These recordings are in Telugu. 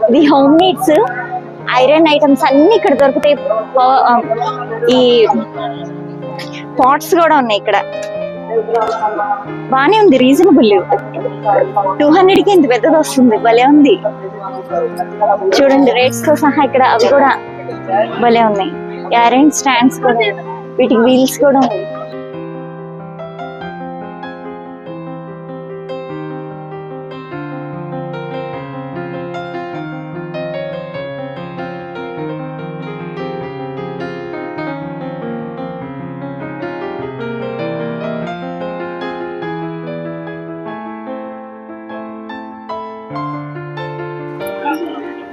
ఇది హోమ్ నీడ్స్ ఐరన్ ఐటమ్స్ అన్ని ఇక్కడ దొరుకుతాయి. ఈ పాట్స్ కూడా ఉన్నాయి ఇక్కడ. బానే ఉంది, రీజనబుల్. 200కి ఇంత పెద్దది వస్తుంది, భలే ఉంది. చూడండి రేట్స్ తో సహా ఇక్కడ అవి కూడా భలే ఉన్నాయి. ఐరన్ స్టాండ్స్ కూడా, వీటికి వీల్స్ కూడా ఉన్నాయి.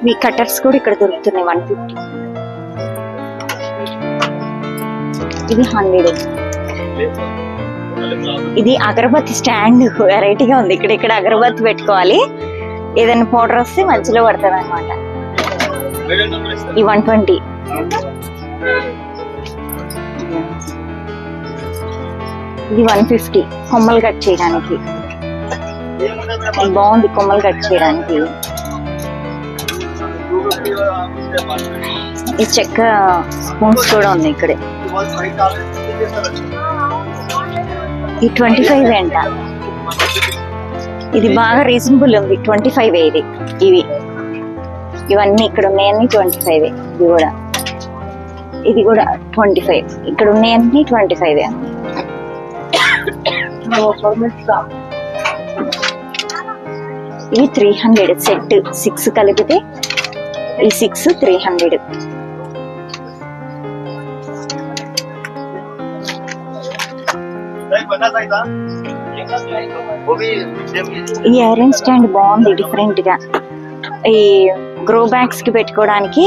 మీ కటర్స్ కూడా ఇక్కడ దొరుకుతున్నాయి. 150. ఇది 100. ఇది అగరబత్తి స్టాండ్ వెరైటీగా ఉంది. ఇక్కడ అగరబత్తి పెట్టుకోవాలి, ఏదైనా పౌడర్ వస్తే మధ్యలో పడుతుంది అనమాట. ఈ 120. ఇది 150 కొమ్మలు కట్ చేయడానికి. బాగుంది కొమ్మలు కట్ చేయడానికి. ఈ చెక్క స్పూన్స్ కూడా ఉన్నాయి ఇక్కడ. ఈ 25 అంట. ఇది బాగా రీజనబుల్ ఉంది. 25 ఇది. ఇవన్నీ ఇక్కడ ఉన్నాయన్నీ 25. ఇది కూడా 25. ఇక్కడ ఉన్నాయన్నీ 25. ఇవి 300 సెట్, 6 కలిపితే ఈ 6 300. ఈ ఐరన్ స్టాండ్ బాగుంది, డిఫరెంట్ గా. ఈ గ్రో బ్యాగ్స్ కి పెట్టుకోవడానికి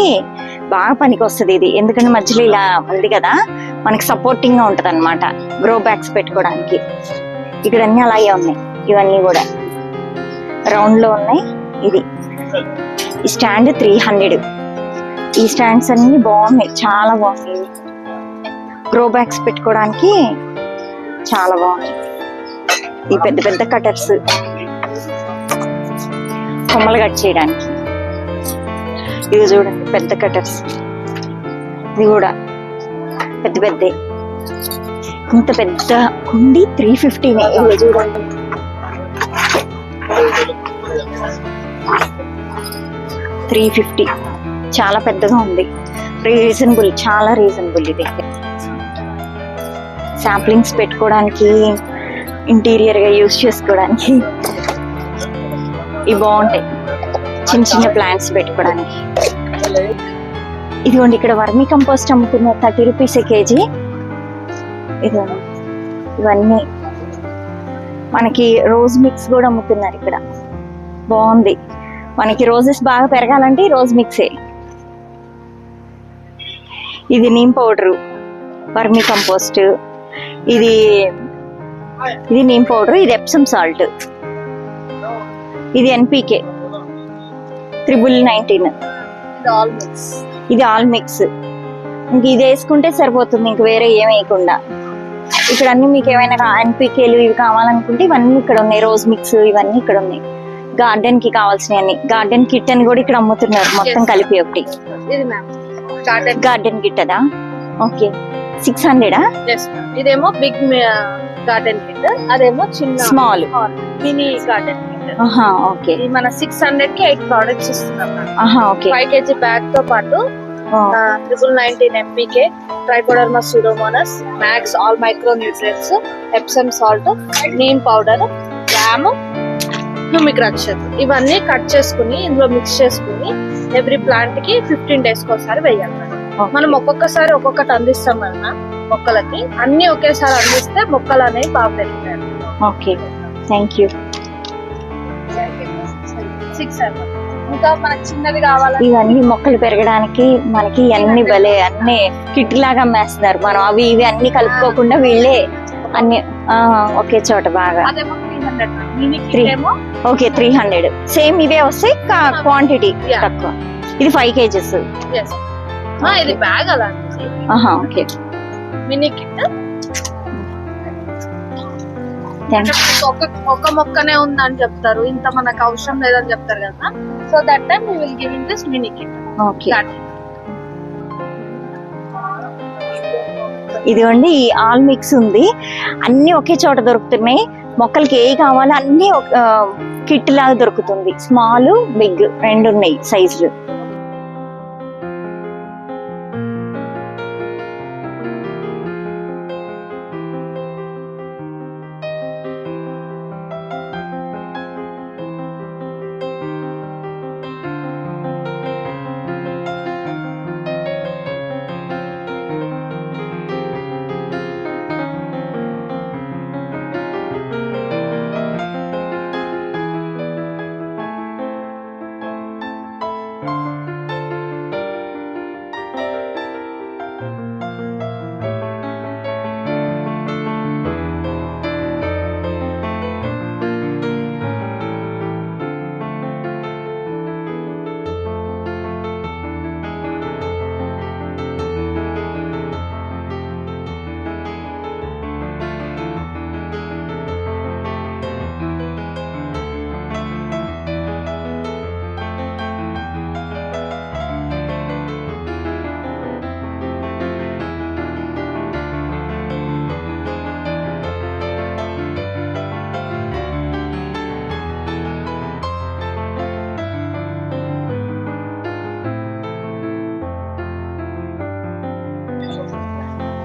బాగా పనికి వస్తుంది ఇది. ఎందుకంటే మధ్యలో ఇలా ఉంది కదా, మనకి సపోర్టింగ్ గా ఉంటది అనమాట గ్రో బ్యాగ్స్ పెట్టుకోవడానికి. ఇక్కడ అన్ని అలాగే ఉన్నాయి. ఇవన్నీ కూడా రౌండ్ లో ఉన్నాయి. ఇది ఈ స్టాండ్ 300. ఈ స్టాండ్స్ అన్ని బాగున్నాయి, చాలా బాగున్నాయి. గ్రో బ్యాగ్స్ పెట్టుకోవడానికి చాలా బాగున్నాయి. ఈ పెద్ద పెద్ద కటర్స్ కొమ్మలు కట్ చేయడానికి. ఇది చూడండి పెద్ద కటర్స్. ఇది కూడా పెద్ద పెద్ద. ఇంత పెద్ద కుండి 350. ఇది చూడండి 350. చాలా పెద్దగా ఉంది. రీజనబుల్, చాలా రీజనబుల్. ఇది శాంప్లింగ్స్ పెట్టుకోవడానికి, ఇంటీరియర్ గా యూజ్ చేసుకోవడానికి ఇవి బాగుంటాయి. చిన్న చిన్న ప్లాంట్స్ పెట్టుకోవడానికి. ఇదిగోండి ఇక్కడ వర్మీ కంపోస్ట్ అమ్ముతున్నారు, 30 రూపీస్ కేజీ. ఇవన్నీ మనకి రోజ్ మిక్స్ కూడా అమ్ముతున్నారు ఇక్కడ. బాగుంది. మనకి రోజెస్ బాగా పెరగాలంటే రోజ్ మిక్సే. ఇది నీమ్ పౌడరు, వర్మీ కంపోస్ట్. ఇది నీమ్ పౌడర్. ఇది ఎప్సమ్ సాల్ట్. ఇది NPK 19. ఇది ఆల్ మిక్స్. ఇంక ఇది వేసుకుంటే సరిపోతుంది, ఇంక వేరే ఏం వేయకుండా. ఇక్కడ అన్ని మీకు ఏమైనా NPKలు ఇవి కావాలనుకుంటే ఇవన్నీ ఇక్కడ ఉన్నాయి. రోజ్ మిక్స్ ఇవన్నీ ఇక్కడ ఉన్నాయి. గార్డెన్ కి కావాల్సినవన్నీ. గార్డెన్ కిట్ అని కూడా ఇక్కడ అమ్ముతున్నారు, మొత్తం కలిపి ఒకటి. గార్డెన్ కిట్ అదా? ఓకే. 600. ఇదేమో బిగ్ గార్డెన్ కిట్, అదేమో చిన్న small mini garden kit. Okay. మన 600 కి 8 ప్రొడక్ట్స్ ఇస్తున్నాం. 5 kg బ్యాగ్ తో పాటు 19 NPK, trichoderma pseudomonas, max all micro nutrients, Epsom salt, neem powder, jam, humic రక్షర్ ఇవన్నీ కట్ చేసుకుని ఇందులో మిక్స్ చేసుకుని ఎవ్రీ ప్లాంట్ కి 15 days ఒకసారి వేయాలి. మనం ఒక్కొక్కసారి ఒక్కొక్కటి అందిస్తాం కదా మొక్కలకి. అన్ని ఒకేసారి అందిస్తే మొక్కలు అనేవి బాగా పెరుగుతాయి. Okay, thank you. 6 ఇంకా మనకి చిన్నది కావాలి. ఇవన్నీ మొక్కలు పెరగడానికి మనకి అన్ని భలే అన్ని కిట్ లాగా అమ్మేస్తున్నారు. మనం అవి ఇవి అన్ని కలుపుకోకుండా వీళ్ళే అన్ని ఒకే చోట బాగా. ఓకే, 300. సేమ్ ఇవే వస్తాయి, క్వాంటిటీ తక్కువ. ఇది 5 kgs. ఇది బ్యాగ్ అలాంటిది. Okay, mini kit. ఒక మొక్కనే ఉందని చెప్తారు, ఇంత మనకు అవసరం లేదని చెప్తారు కదా. So that time we will give in this mini kit. Okay, ఇదిగోండి ఈ ఆల్ మిక్స్ ఉంది, అన్ని ఒకే చోట దొరుకుతున్నాయి. మొక్కలకి ఏ కావాలో అన్ని కిట్ లాగా దొరుకుతుంది. స్మాల్ బిగ్ రెండు ఉన్నాయి సైజులు.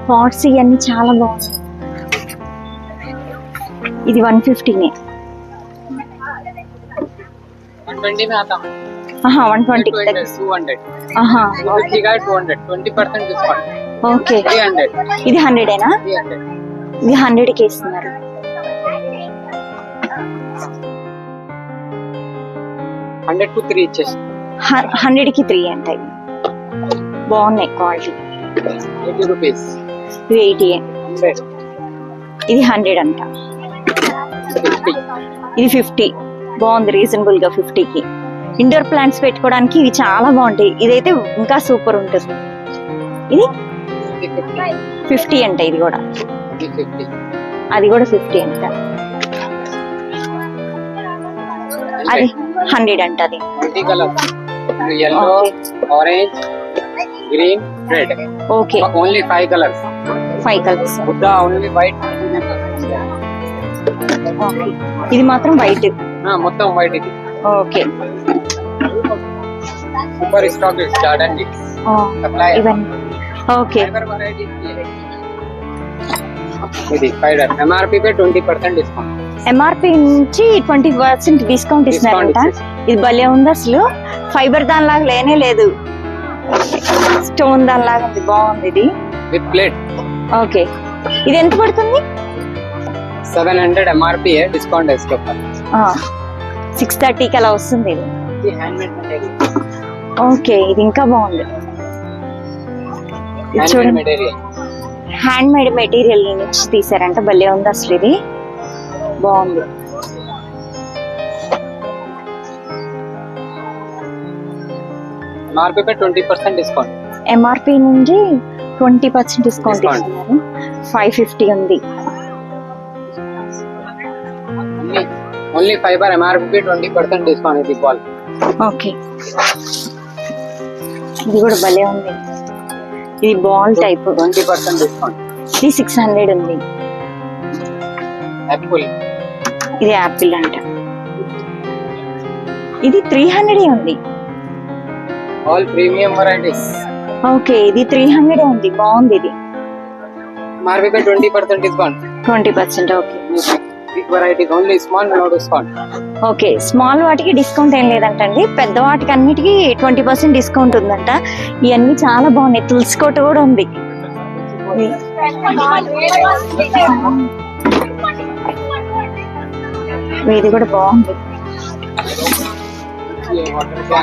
పాట్స్ ఇవన్నీ చాలా బాగుంది. ఇది 150నే. 120 में आता है। 120 200 ఆహా 250 का 200 20% डिस्काउंट। ఓకే, 300 ఇది 100ఏనా? 300 ఇది 100కి ఇస్తున్నారు. 100 to 3 ఇచ్చేసి 100కి 3 అంట. ఇవి బాగున్నాయి క్వాలిటీ. 80 rupees ఇది 80. 100 ఇది 100 అంట. 50 ఇది 50. బాగుంది, రీజనబుల్ గా 50కి. ఇండోర్ ప్లాంట్స్ పెట్టుకోవడానికి ఇవి చాలా బాగుంటాయి. ఇదైతే ఇంకా సూపర్ ఉంటుంది. ఇది 50 అంట. ఇది కూడా 50 అది కూడా 50 అంట. అది 100 అంట. అది 20 colour yellow orange green red okay, only 5 colors 5 colours. buddha only white okay, ఇది మాత్రం వైట్. మొత్తం వైట్ ఇది okay, super stock garden mix supply ఇవన్నీ ఓకే. ఫైబర్ వెరైటీ ఇది ఫైబర్ ఎంఆర్పి పై 20% డిస్కౌంట్. ఎంఆర్పి నుంచి 20% డిస్కౌంట్ ఇస్తున్నారంట. ఇది భలే ఉంది అసలు. ఫైబర్ దానిలాగా లేనే లేదు, స్టోన్ దానిలాగా ఉంది. బాగుంది ఇది విత్ ప్లేట్. ఓకే, ఇది ఎంత పడుతుంది? 700 ఎంఆర్పి డిస్కౌంట్ इसके ऊपर 630కి అలా వస్తుంది ఇది. ఇది హ్యాండ్మేడ్ మెటీరియల్. ఓకే, ఇది ఇంకా బాగుంది. ఇది హ్యాండ్మేడ్ చూడండి, మెటీరియల్ హ్యాండ్ మేడ్ మెటీరియల్ నుంచి తీసారంట. భలే ఉంది అసలు. ఇది బాగుంది. ఎంఆర్పి పై 20% డిస్కౌంట్. ఎంఆర్పి నుంచి 20% డిస్కౌంట్ ఇస్తున్నారు. 550 ఉంది. ఓన్లీ ఫైబర్ ఎంఆర్పి పై 20% డిస్కౌంట్. ఇది బాల్. ఓకే, ఇది కూడా భలే ఉంది. ఇది బాల్ టైప్. 20% డిస్కౌంట్. ఇది 600 ఉంది. యాపిల్ ఇది యాపిల్ అంట. ఇది 300 ఉంది. All premium varieties. ఓకే, ఇది 300 ఉంది. బాగుంది. ఇది ఎంఆర్పి పై 20% discount. 20%. Okay, big varieties only small no discount. Okay, small వాటికి డిస్కౌంట్ ఏం లేదంటండి. పెద్ద వాటికి అన్నిటికీ 20% డిస్కౌంట్ ఉందంట. ఇవన్నీ చాలా బాగున్నాయి. తులసి కోట కూడా ఉంది. ఇది కూడా బాగుంది.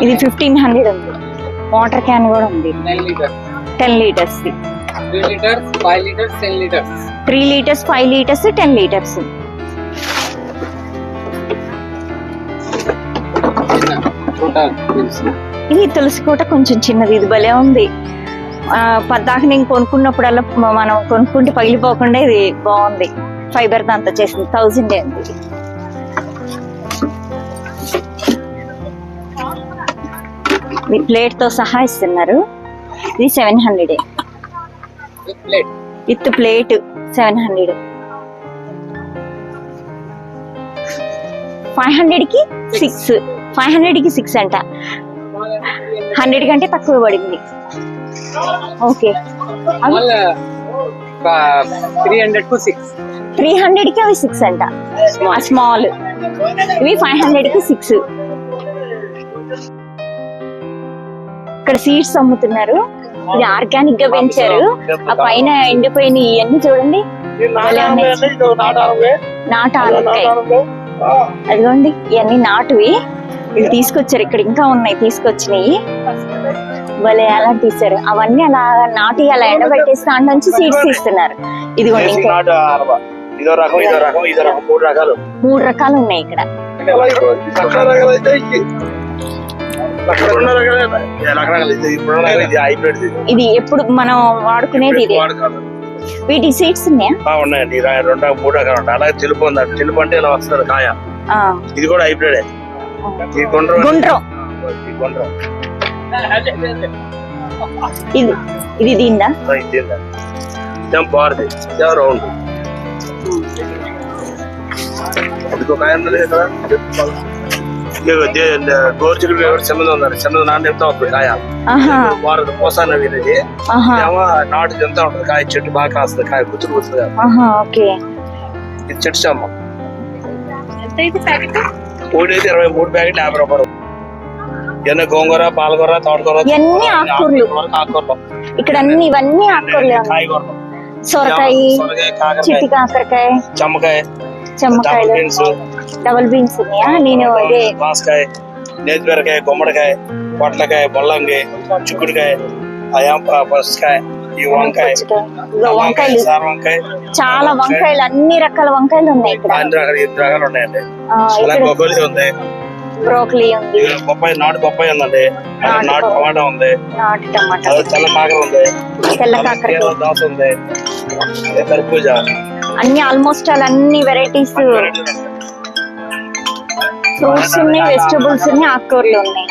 ఇది 1500 ఉంది. వాటర్ క్యాన్ కూడా ఉంది. 9 litres 10 litres. 3 litres 5 litres 10 litres 3 litres 5 litres 10 litres. ఇది తులసి కోట కొంచెం చిన్నది. ఇది భలే ఉంది. పద్దాక నేను కొనుక్కున్నప్పుడల్లా మనం కొనుక్కుంటే పగిలిపోకుండా ఇది బాగుంది. ఫైబర్ దాంతో చేసింది 1000 ఉంది ఇది. ఇది ప్లేట్ తో సహా ఇస్తున్నారు. ఇది 700 ప్లేట్ విత్ ప్లేట్ 700. 500 కి 6, 500 కి 6 అంట. 100 కంటే తక్కువ పడింది. ఓకే 300 కు 6. 300 కి అవి 6 అంట స్మాల్. ఇవి 500 కి 6. ఇక్కడ సీడ్స్ అమ్ముతున్నారు. ఇది ఆర్గానిక్ గా పెంచారు. ఆ పైన ఎండిపోయిన ఇవన్నీ చూడండి. నాటు ఆనపకాయ అదిగోండి, ఇవన్నీ నాటువి. ఇవి తీసుకొచ్చారు ఇక్కడ, ఇంకా ఉన్నాయి తీసుకొచ్చినాయి. భలే అలా తీసారు. అవన్నీ అలా నాటి అలా ఎండబెట్టేసి దాంట్లో నుంచి సీడ్స్ తీస్తున్నారు. ఇదిగోండి ఇంకా 3 రకాలు ఉన్నాయి ఇక్కడ. ఇది ఎప్పుడు మనం వాడుకునేది ఇది. వీటి సీడ్స్ ఉన్నాయా? ఉన్నాయండి, 2-3 రకాలు ఉంటాయి. అలాగే తెలుపు ఉందండి. తెలుపు అంటే ఇలా వస్తుంది కాయ. ఇది కూడా హైబ్రిడ్. గుండ్రం ఇది దీందా? బాగుంది రౌండ్. ఇంకో కాయ కదా గోర్చుకుడు సంబంధం ఉందండి. సంబంధం నాన్న చెప్తా ఉంటుంది కాయ. వారు పోసాన వినేది ఏమో నాటు చెప్తా ఉంటుంది. కాయ చెట్టు బాగా కాస్తుంది. కాయ గుర్తుకు వస్తుంది. ఇది చెట్టు చమ్మ. పూడైతే 23 ప్యాకెట్లు 50 రూపాయలు. ఎన్న గోంగూర, పాలకూర, తోటకూర, ఆకుకూరలు. ఇక్కడ అన్ని ఇవన్నీ ఆకుకూరలు. కాయగూరలు, సొరకాయ, చిట్టి కాకరకాయ, చెమ్మకాయలు, డబుల్ బీన్స్ ఉన్నాయా? నేను ఇదే మాస్కాయ, నేతిబీరకాయ, గుమ్మడికాయ, పొట్లకాయ, బొల్లంగి, చిక్కుడుకాయ, పసుకాయ, ఈ వంకాయ, వంకాయలు, వంకాయ, చాలా వంకాయలు, అన్ని రకాల వంకాయలు ఉన్నాయి ఇక్కడ. 8 రకాలు ఉన్నాయండి. బొబ్బలి ఉంది, బ్రోకలీ ఉంది, బొప్పాయి, నాటు బొప్పాయి ఉందండి, నాటు టమాటా ఉంది, నాటు టమాటా, తెల్ల కాకర ఉంది, తెల్ల కాకర దోస ఉంది, కర్బూజా, అన్ని ఆల్మోస్ట్ అన్ని వెరైటీస్ ఫ్రూట్స్ ఉన్నాయి, వెజిటబుల్స్ ఉన్నాయి, ఆకుకూరలు ఉన్నాయి,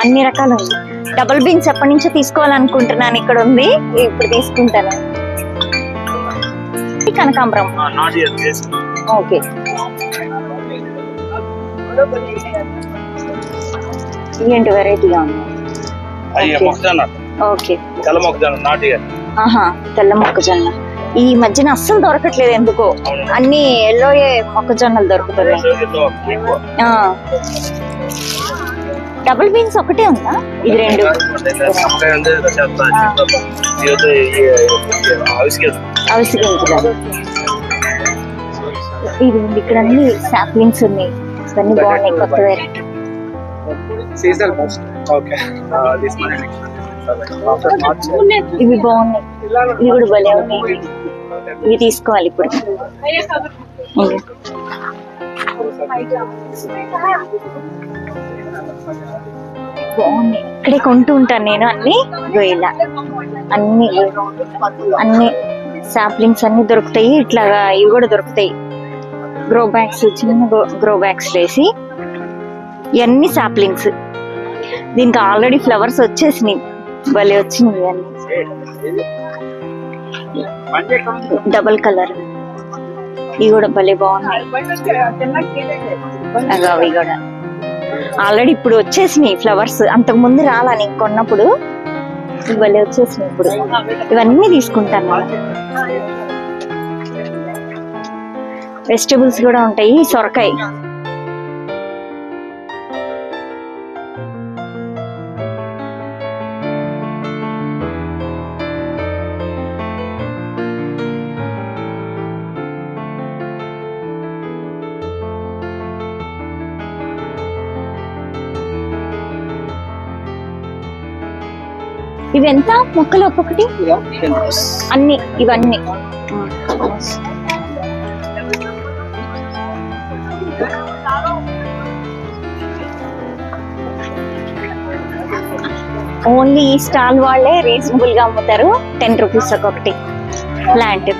అన్ని రకాలు ఉంది. డబుల్ బీన్స్ ఎప్పటి నుంచో తీసుకోవాలనుకుంటున్నాను. ఇక్కడ ఉంది, ఇప్పుడు తీసుకుంటాను. కనకాంబరం ఓకే. ఏంటి వెరైటీగా ఉంది. ఓకే తెల్ల మొక్కజొన్న నాటి. తెల్ల మొక్కజొన్న ఈ మధ్యన అస్సలు దొరకట్లేదు ఎందుకో. అన్ని ఎల్లోయే మొక్కజొన్నలు దొరుకుతున్నాయి. డబుల్ బీన్స్ ఒకటే ఉందా? ఇది 2 అవిసి గింజలు. ఇది ఉంది. ఇక్కడ అన్ని సాప్లింగ్స్ ఉన్నాయి. ఇవన్నీ బాగున్నాయి, కొత్త వెరైటీ. ఇవి బాగున్నాయి, ఇవి కూడా భలే ఉన్నాయి. ఇవి తీసుకోవాలి ఇప్పుడు. బాగున్నాయి, ఇక్కడే కొంటూ ఉంటాను నేను అన్ని. ఇలా అన్ని సాప్లింగ్స్ అన్ని దొరుకుతాయి. ఇట్లాగా ఇవి కూడా దొరుకుతాయి. గ్రో బ్యాగ్స్, చిన్న గ్రో బ్యాగ్స్ వేసి ఇవన్నీ సాప్లింగ్స్. దీనికి ఆల్రెడీ ఫ్లవర్స్ వచ్చేసినాయి, భలే వచ్చినాయి అన్ని. డబల్ కలర్ ఇవి కూడా భలే బాగున్నాయి. అవి కూడా ఆల్రెడీ ఇప్పుడు వచ్చేసినాయి ఫ్లవర్స్. అంతకు ముందు రాలా నేను కొన్నప్పుడు. భలే వచ్చేసినాయి ఇప్పుడు. ఇవన్నీ తీసుకుంటాను. వెజిటబుల్స్ కూడా ఉంటాయి. సొరకాయ, ఇవి ఎంత మొక్కలు ఒక్కొక్కటి? అన్ని ఇవన్నీ ఓన్లీ ఈ స్టాల్ వాళ్ళే రీజనబుల్ గా అమ్ముతారు. 10 రూపీస్ ఒక్కొక్కటి ప్లాంట్.